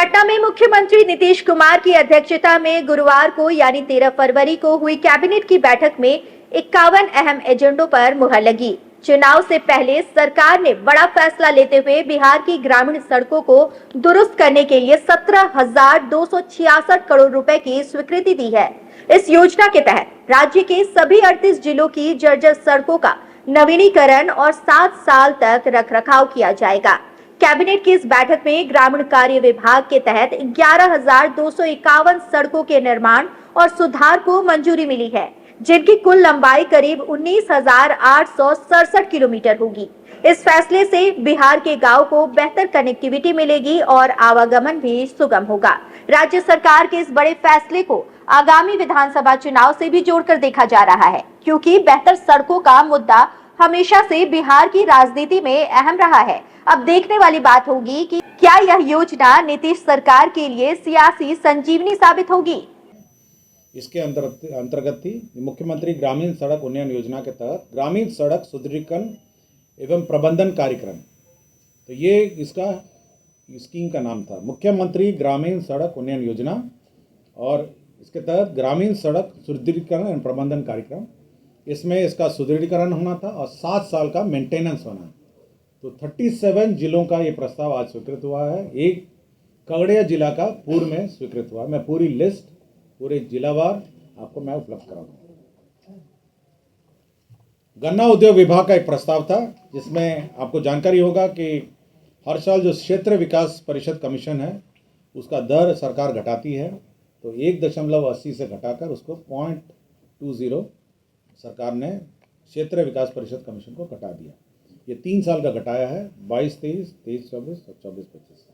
पटना में मुख्यमंत्री नीतीश कुमार की अध्यक्षता में गुरुवार को यानी 13 फरवरी को हुई कैबिनेट की बैठक में 51 अहम एजेंडों पर मुहर लगी। चुनाव से पहले सरकार ने बड़ा फैसला लेते हुए बिहार की ग्रामीण सड़कों को दुरुस्त करने के लिए 17,266 करोड़ रुपए की स्वीकृति दी है। इस योजना के तहत राज्य के सभी 38 जिलों की जर्जर सड़कों का नवीनीकरण और 7 साल तक रखरखाव किया जाएगा। कैबिनेट की इस बैठक में ग्रामीण कार्य विभाग के तहत 11,251 सड़कों के निर्माण और सुधार को मंजूरी मिली है, जिनकी कुल लंबाई करीब 19,867 किलोमीटर होगी। इस फैसले से बिहार के गांव को बेहतर कनेक्टिविटी मिलेगी और आवागमन भी सुगम होगा। राज्य सरकार के इस बड़े फैसले को आगामी विधानसभा चुनाव से भी जोड़कर देखा जा रहा है, क्योंकि बेहतर सड़कों का मुद्दा हमेशा से बिहार की राजनीति में अहम रहा है। अब देखने वाली बात होगी कि क्या यह योजना नीतीश सरकार के लिए सियासी संजीवनी साबित होगी। इसके अंतर्गत थी मुख्यमंत्री ग्रामीण सड़क उन्नयन योजना के तहत ग्रामीण सड़क सुदृढ़ीकरण एवं प्रबंधन कार्यक्रम। तो ये इसका स्कीम का नाम था, मुख्यमंत्री ग्रामीण सड़क उन्नयन योजना, और इसके तहत ग्रामीण सड़क सुदृढ़ीकरण एवं प्रबंधन कार्यक्रम। इसमें इसका सुदृढ़ीकरण होना था और 7 साल का मेंटेनेंस होना। तो 37 जिलों का ये प्रस्ताव आज स्वीकृत हुआ है। एक खगड़िया जिला का पूर्व में स्वीकृत हुआ। मैं पूरी लिस्ट पूरे जिलावार आपको मैं उपलब्ध कराऊंगा। गन्ना उद्योग विभाग का एक प्रस्ताव था, जिसमें आपको जानकारी होगा कि हर साल जो क्षेत्र विकास परिषद कमीशन है उसका दर सरकार घटाती है। तो 1.80 से घटाकर उसको 0.20 सरकार ने क्षेत्र विकास परिषद कमीशन को घटा दिया। ये 3 साल का घटाया है, 22-23, 23-24 और 24-25।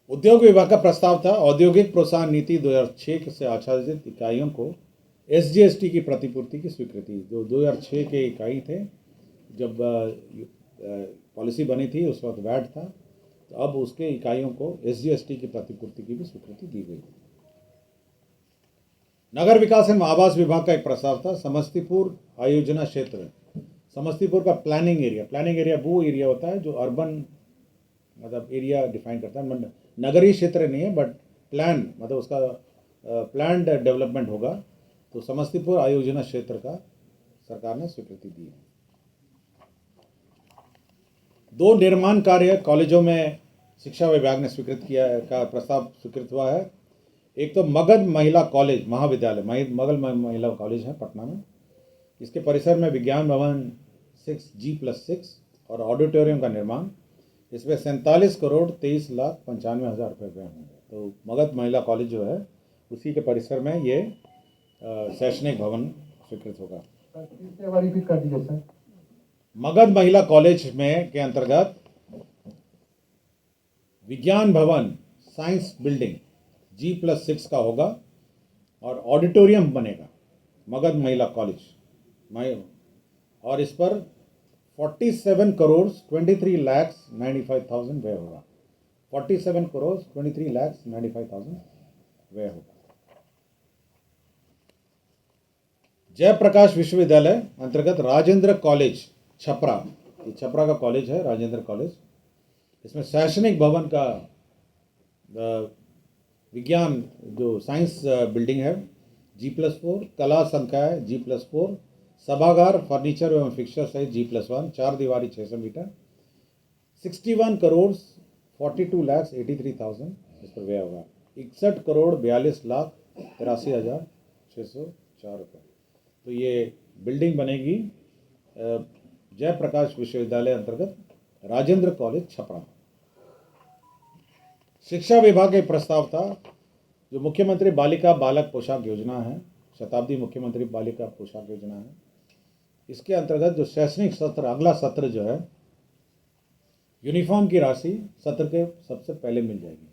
उद्योग विभाग का प्रस्ताव था औद्योगिक प्रोत्साहन नीति 2006 से आच्छादित इकाइयों को SGST की प्रतिपूर्ति की स्वीकृति। जो 2006 के इकाई थे, जब पॉलिसी बनी थी उस वक्त वैट था, तो अब उसके इकाइयों को SGST की प्रतिपूर्ति की भी स्वीकृति दी गई। नगर विकास एवं आवास विभाग का एक प्रस्ताव था समस्तीपुर आयोजना क्षेत्र। समस्तीपुर का प्लानिंग एरिया वो एरिया होता है जो अर्बन मतलब एरिया डिफाइन करता है, नगरीय क्षेत्र नहीं है, बट प्लान मतलब उसका प्लान्ड डेवलपमेंट होगा। तो समस्तीपुर आयोजना क्षेत्र का सरकार ने स्वीकृति दी है। 2 निर्माण कार्य कॉलेजों में शिक्षा विभाग ने स्वीकृत किया का प्रस्ताव स्वीकृत हुआ है। एक तो मगध महिला कॉलेज महाविद्यालय मगध महिला कॉलेज है पटना में। इसके परिसर में विज्ञान भवन 6G+6 और ऑडिटोरियम का निर्माण। इसमें 47 करोड़ 23,95,000 रुपये व्यय होंगे। तो मगध महिला कॉलेज जो है उसी के परिसर में ये शैक्षणिक भवन स्वीकृत होगा। मगध महिला कॉलेज में के अंतर्गत विज्ञान भवन साइंस बिल्डिंग G+6 का होगा और ऑडिटोरियम बनेगा मगध महिला कॉलेज, और इस पर 47 करोड़ 23,95,000 व्यय होगा। 47 करोड़ 23,95,000 व्यय होगा। जयप्रकाश विश्वविद्यालय अंतर्गत राजेंद्र कॉलेज छपरा, ये छपरा का कॉलेज है राजेंद्र कॉलेज। इसमें शैक्षणिक भवन का विज्ञान जो साइंस बिल्डिंग है G+4, कला संकाय G+4, सभागार फर्नीचर एवं फिक्सचर सहित G+1, 4 दीवारी 600 मीटर, 61 करोड़ 42,83,000 इस पर व्यय होगा। 61 करोड़ 42,83,604 रुपये। तो ये बिल्डिंग बनेगी जयप्रकाश विश्वविद्यालय अंतर्गत राजेंद्र कॉलेज छपरा। शिक्षा विभाग का प्रस्ताव था जो मुख्यमंत्री बालिका बालक पोशाक योजना है, शताब्दी मुख्यमंत्री बालिका पोशाक योजना है। इसके अंतर्गत जो शैक्षणिक सत्र अगला सत्र जो है यूनिफॉर्म की राशि सत्र के सबसे पहले मिल जाएगी।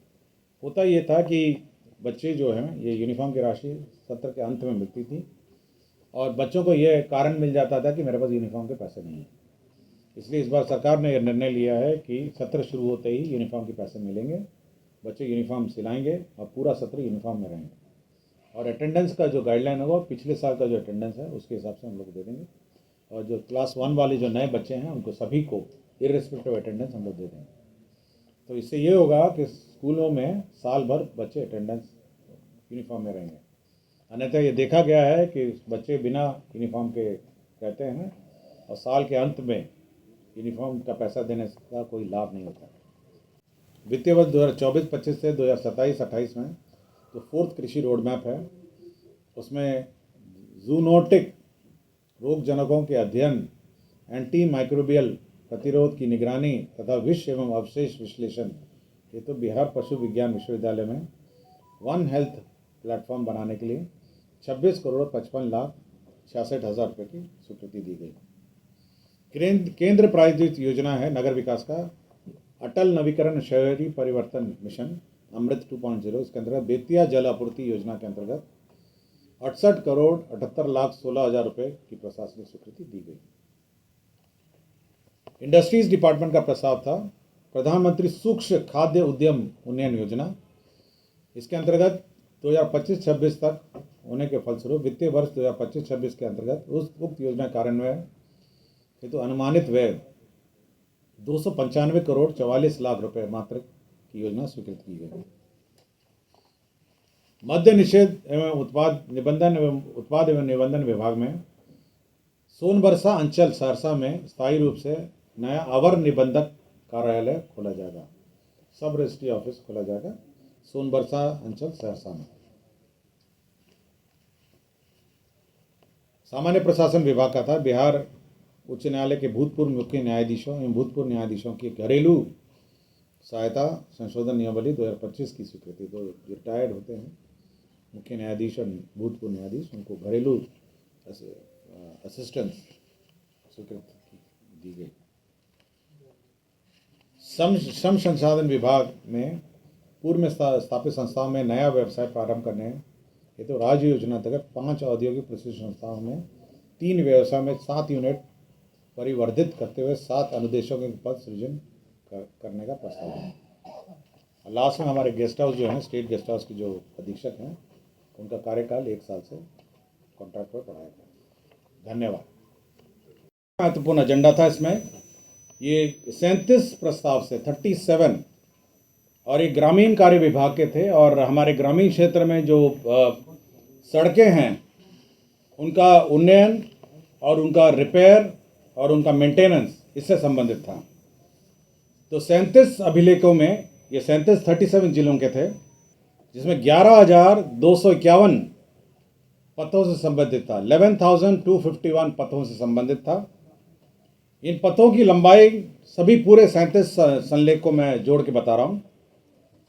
होता ये था कि बच्चे जो हैं ये यूनिफॉर्म की राशि सत्र के अंत में मिलती थी और बच्चों को ये कारण मिल जाता था कि मेरे पास यूनिफॉर्म के पैसे नहीं हैं। इसलिए इस बार सरकार ने यह निर्णय लिया है कि सत्र शुरू होते ही यूनिफॉर्म के पैसे मिलेंगे, बच्चे यूनिफॉर्म सिलाएंगे और पूरा सत्र यूनिफॉर्म में रहेंगे। और अटेंडेंस का जो गाइडलाइन होगा पिछले साल का जो अटेंडेंस है उसके हिसाब से हम लोग दे देंगे। और जो क्लास 1 वाले जो नए बच्चे हैं उनको सभी को इर्रेस्पेक्टिव अटेंडेंस हम लोग दे देंगे। तो इससे ये होगा कि स्कूलों में साल भर बच्चे अटेंडेंस यूनिफॉर्म में रहेंगे। अन्यथा ये देखा गया है कि बच्चे बिना यूनिफॉर्म के रहते हैं और साल के अंत में यूनिफॉर्म का पैसा देने का कोई लाभ नहीं होता। वित्तीय वर्ष 2024-25 से 2027-28 में जो फोर्थ कृषि रोड मैप है, उसमें जूनोटिक रोगजनकों के अध्ययन, एंटी माइक्रोबियल प्रतिरोध की निगरानी तथा विष एवं अवशेष विश्लेषण ये तो बिहार पशु विज्ञान विश्वविद्यालय में वन हेल्थ प्लेटफॉर्म बनाने के लिए 26,55,66,000 रुपये की स्वीकृति दी गई। केंद्र प्रायोजित योजना है नगर विकास का अटल नवीकरण शहरी परिवर्तन मिशन अमृत 2.0। इसके अंतर्गत बेतिया जल आपूर्ति योजना के अंतर्गत 68,78,16,00,000 रुपये की प्रशासनिक स्वीकृति दी गई। इंडस्ट्रीज डिपार्टमेंट का प्रस्ताव था प्रधानमंत्री सूक्ष्म खाद्य उद्यम उन्नयन योजना। इसके अंतर्गत 2025-26 तक होने के फलस्वरूप वित्तीय वर्ष 2025-26 के अंतर्गत उक्त योजना कार्यान्वयन हेतु अनुमानित व्यय 295,44,00,000 रुपये मात्र की योजना स्वीकृत की गई। मद्य निषेध एवं उत्पाद निबंधन विभाग में सोनबरसा अंचल सहरसा में स्थायी रूप से नया अवर निबंधक कार्यालय खोला जाएगा। सब रजिस्ट्री ऑफिस खोला जाएगा सोनबरसा अंचल सहरसा में। सामान्य प्रशासन विभाग का था बिहार उच्च न्यायालय के भूतपूर्व मुख्य न्यायाधीशों एवं भूतपूर्व न्यायाधीशों की घरेलू सहायता संशोधन नियमावली 2025 की स्वीकृति। तो रिटायर्ड होते हैं मुख्य न्यायाधीश और भूतपूर्व न्यायाधीश, उनको घरेलू असिस्टेंस स्वीकृति दी गई। श्रम संसाधन विभाग में पूर्व में स्थापित संस्थाओं में नया व्यवसाय प्रारंभ करने ये तो राज्य योजना अंतर्गत 5 औद्योगिक प्रशिक्षण संस्थाओं में 3 व्यवसाय में 7 यूनिट परिवर्धित करते हुए 7 अनुदेशों के पद सृजन करने का प्रस्ताव है। लास्ट में हमारे गेस्ट हाउस जो है स्टेट गेस्ट हाउस के जो अधीक्षक हैं उनका कार्यकाल 1 साल से कॉन्ट्रैक्ट पर बढ़ाया गया। धन्यवाद। महत्वपूर्ण एजेंडा था इसमें ये 37 प्रस्ताव से 37 और ये ग्रामीण कार्य विभाग के थे और हमारे ग्रामीण क्षेत्र में जो सड़कें हैं उनका उन्नयन और उनका रिपेयर और उनका मेंटेनेंस इससे संबंधित था। तो 37 अभिलेखों में ये 37 जिलों के थे जिसमें 11,251 पथों से संबंधित था। 11,251 पथों से संबंधित था। इन पथों की लंबाई सभी पूरे 37 संलेख को मैं जोड़ के बता रहा हूँ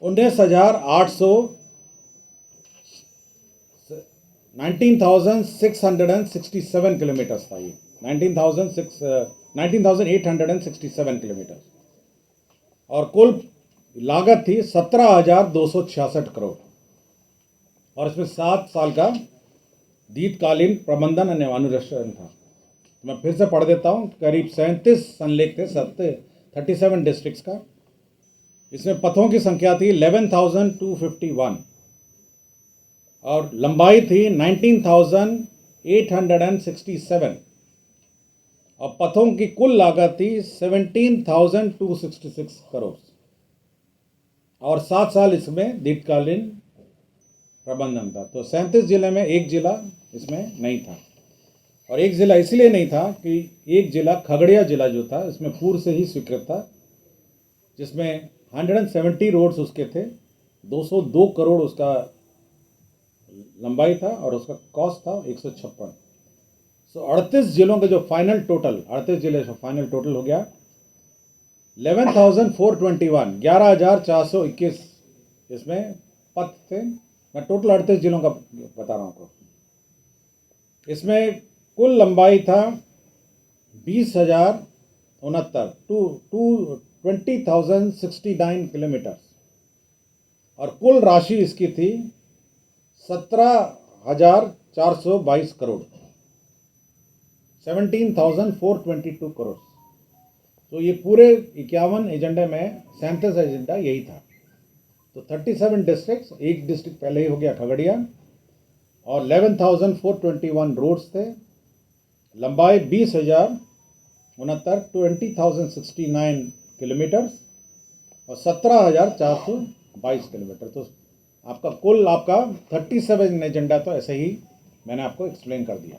19,667 किलोमीटर था। ये 19,867 किलोमीटर और कुल लागत थी 17,266 करोड़ और इसमें 7 साल का दीर्घकालीन प्रबंधन और अनुरक्षण था। मैं फिर से पढ़ देता हूँ। करीब 37 संलेख थे 37 डिस्ट्रिक्ट्स का। इसमें पथों की संख्या थी 11,251 और लंबाई थी 19,867 और पथों की कुल लागत थी 17,266 करोड़ और 7 साल इसमें दीर्घकालीन प्रबंधन था। तो 37 जिले में एक जिला इसमें नहीं था और एक जिला इसलिए नहीं था कि एक जिला खगड़िया जिला जो था इसमें पूर्व से ही स्वीकृत था जिसमें 170 रोड्स उसके थे, 202 करोड़ उसका लंबाई था और उसका कॉस्ट था 156। सो 38 जिलों का जो फाइनल टोटल 38 जिले का फाइनल टोटल हो गया 11,421 11,421 इसमें पथ थे। मैं टोटल 38 जिलों का बता रहा हूँ आपको। इसमें कुल लंबाई था 20,069 किलोमीटर और कुल राशि इसकी थी 17,422 करोड़ 17,422 करोड़। तो ये पूरे 51 एजेंडे में 37 एजेंडा यही था। तो 37 डिस्ट्रिक्ट्स, एक डिस्ट्रिक्ट पहले ही हो गया खगड़िया और 11,421 रोड्स थे। लंबाई 20,069 किलोमीटर और 17,422 किलोमीटर। तो आपका कुल आपका 37 एजेंडा तो ऐसे ही मैंने आपको एक्सप्लेन कर दिया।